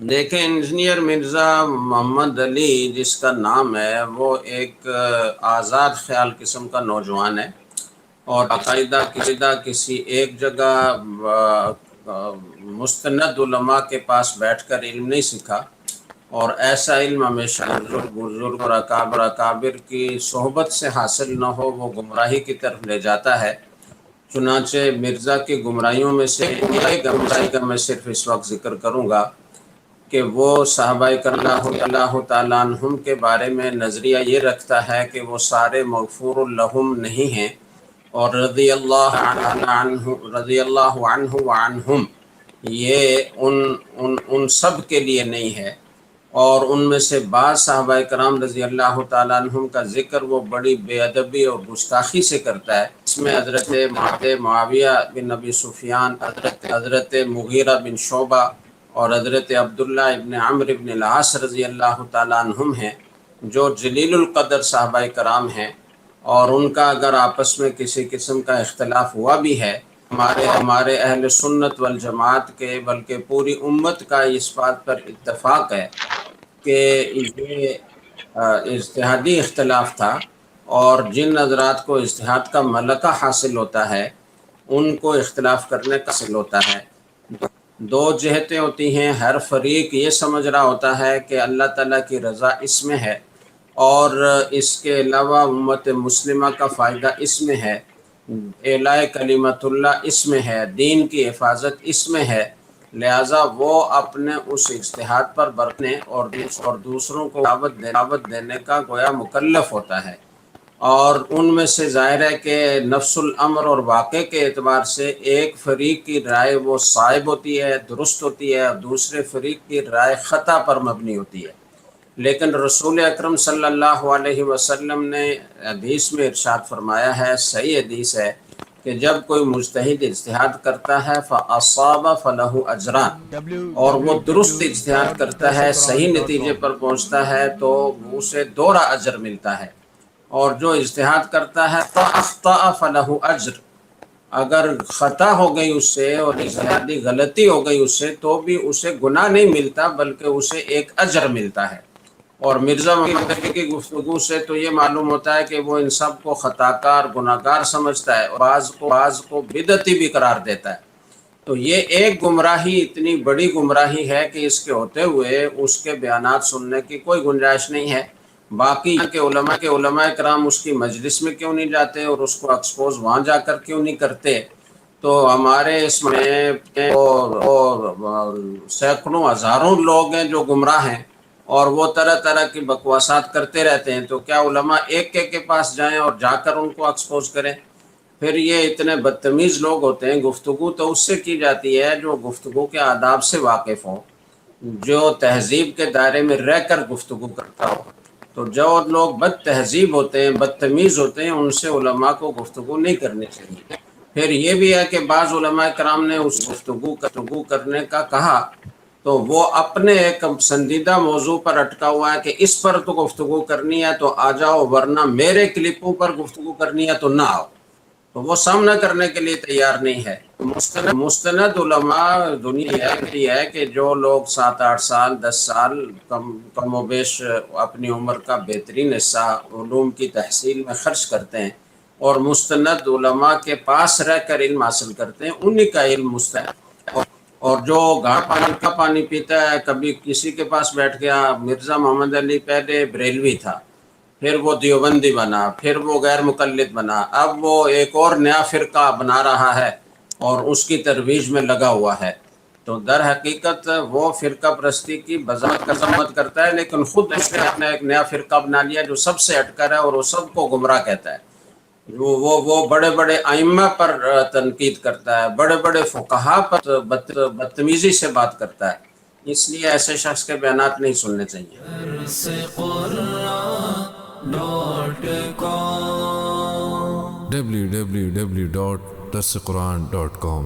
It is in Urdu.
دیکھیں، انجینئر مرزا محمد علی جس کا نام ہے، وہ ایک آزاد خیال قسم کا نوجوان ہے، اور باقاعدہ کسی ایک جگہ مستند علماء کے پاس بیٹھ کر علم نہیں سیکھا، اور ایسا علم ہمیشہ بزرگ اور اکابر کی صحبت سے حاصل نہ ہو، وہ گمراہی کی طرف لے جاتا ہے۔ چنانچہ مرزا کی گمراہیوں میں سے ایک گمراہی کا میں صرف اس وقت ذکر کروں گا کہ وہ صحابہ کرام اللہ تعالیٰ عنہم کے بارے میں نظریہ یہ رکھتا ہے کہ وہ سارے مغفور لہم نہیں ہیں، اور رضی اللہ عنہ وعنہم یہ ان سب کے لیے نہیں ہے، اور ان میں سے بعض صحابہ کرام رضی اللہ تعالیٰ عنہم کا ذکر وہ بڑی بے ادبی اور گستاخی سے کرتا ہے۔ اس میں حضرت معاویہ بن ابی سفیان، حضرت مغیرہ بن شعبہ اور حضرت عبداللہ ابن عمرو ابن العاص رضی اللہ تعالیٰ عنہم ہیں، جو جلیل القدر صحابہ کرام ہیں، اور ان کا اگر آپس میں کسی قسم کا اختلاف ہوا بھی ہے، ہمارے اہل سنت والجماعت کے بلکہ پوری امت کا اس بات پر اتفاق ہے کہ یہ اجتہادی اختلاف تھا، اور جن حضرات کو اجتہاد کا ملکہ حاصل ہوتا ہے ان کو اختلاف کرنے کا حاصل ہوتا ہے۔ دو جہتیں ہوتی ہیں، ہر فریق یہ سمجھ رہا ہوتا ہے کہ اللہ تعالیٰ کی رضا اس میں ہے، اور اس کے علاوہ امت مسلمہ کا فائدہ اس میں ہے، اعلاء کلمت اللہ اس میں ہے، دین کی حفاظت اس میں ہے، لہٰذا وہ اپنے اس اجتہاد پر برتنے اور دوسروں کو دعوت دینے کا گویا مکلف ہوتا ہے۔ اور ان میں سے ظاہر ہے کہ نفس الامر اور واقع کے اعتبار سے ایک فریق کی رائے وہ صائب ہوتی ہے، درست ہوتی ہے، اور دوسرے فریق کی رائے خطا پر مبنی ہوتی ہے۔ لیکن رسول اکرم صلی اللہ علیہ وسلم نے حدیث میں ارشاد فرمایا ہے، صحیح حدیث ہے، کہ جب کوئی مجتہد اجتہاد کرتا ہے فَأَصَابَ فَلَهُ أَجْرَانِ، اور وہ درست اجتہاد کرتا ہے، صحیح نتیجے پر پہنچتا ہے، تو اسے دوہرا اجر ملتا ہے، اور جو اجتہاد کرتا ہے فَأَخْطَأَ فَلَهُ أَجْرٌ، اگر خطا ہو گئی اس سے اور اجتہادی غلطی ہو گئی اس سے، تو بھی اسے گناہ نہیں ملتا بلکہ اسے ایک اجر ملتا ہے۔ اور مرزا محمد علی کی گفتگو سے تو یہ معلوم ہوتا ہے کہ وہ ان سب کو خطا کار گناہ گار سمجھتا ہے، اور بعض کو بدعتی بھی قرار دیتا ہے۔ تو یہ ایک گمراہی اتنی بڑی گمراہی ہے کہ اس کے ہوتے ہوئے اس کے بیانات سننے کی کوئی گنجائش نہیں ہے۔ باقی کے علماء کرام اس کی مجلس میں کیوں نہیں جاتے اور اس کو ایکسپوز وہاں جا کر کیوں نہیں کرتے؟ تو ہمارے اس میں سینکڑوں ہزاروں لوگ ہیں جو گمراہ ہیں، اور وہ طرح طرح کی بکواسات کرتے رہتے ہیں، تو کیا علماء ایک کے پاس جائیں اور جا کر ان کو ایکسپوز کریں؟ پھر یہ اتنے بدتمیز لوگ ہوتے ہیں، گفتگو تو اس سے کی جاتی ہے جو گفتگو کے آداب سے واقف ہو، جو تہذیب کے دائرے میں رہ کر گفتگو کرتا ہو۔ تو جو لوگ بد تہذیب ہوتے ہیں، بدتمیز ہوتے ہیں، ان سے علماء کو گفتگو نہیں کرنی چاہیے۔ پھر یہ بھی ہے کہ بعض علماء کرام نے اس گفتگو کرنے کا کہا، تو وہ اپنے ایک پسندیدہ موضوع پر اٹکا ہوا ہے کہ اس پر تو گفتگو کرنی ہے تو آ جاؤ، ورنہ میرے کلپوں پر گفتگو کرنی ہے تو نہ آؤ، تو وہ سامنا کرنے کے لیے تیار نہیں ہے۔ مستند علماء دنیا یہ ہے کہ جو لوگ 7-8 سال 10 سال کم و بیش اپنی عمر کا بہترین حصہ علوم کی تحصیل میں خرچ کرتے ہیں، اور مستند علماء کے پاس رہ کر علم حاصل کرتے ہیں، انہی کا علم مستند ہے۔ اور جو گھاٹ کا پانی پیتا ہے، کبھی کسی کے پاس بیٹھ گیا، مرزا محمد علی پہلے بریلوی تھا، پھر وہ دیوبندی بنا، پھر وہ غیر مقلد بنا، اب وہ ایک اور نیا فرقہ بنا رہا ہے اور اس کی ترویج میں لگا ہوا ہے۔ تو در حقیقت وہ فرقہ پرستی کی بذات کا ذمت کرتا ہے، لیکن خود اس نے اپنا ایک نیا فرقہ بنا لیا جو سب سے ہٹ کر ہے، اور وہ سب کو گمراہ کہتا ہے۔ وہ بڑے بڑے ائمہ پر تنقید کرتا ہے، بڑے بڑے فقہا پر بدتمیزی سے بات کرتا ہے، اس لیے ایسے شخص کے بیانات نہیں سننے چاہیے۔ www.darsequran.com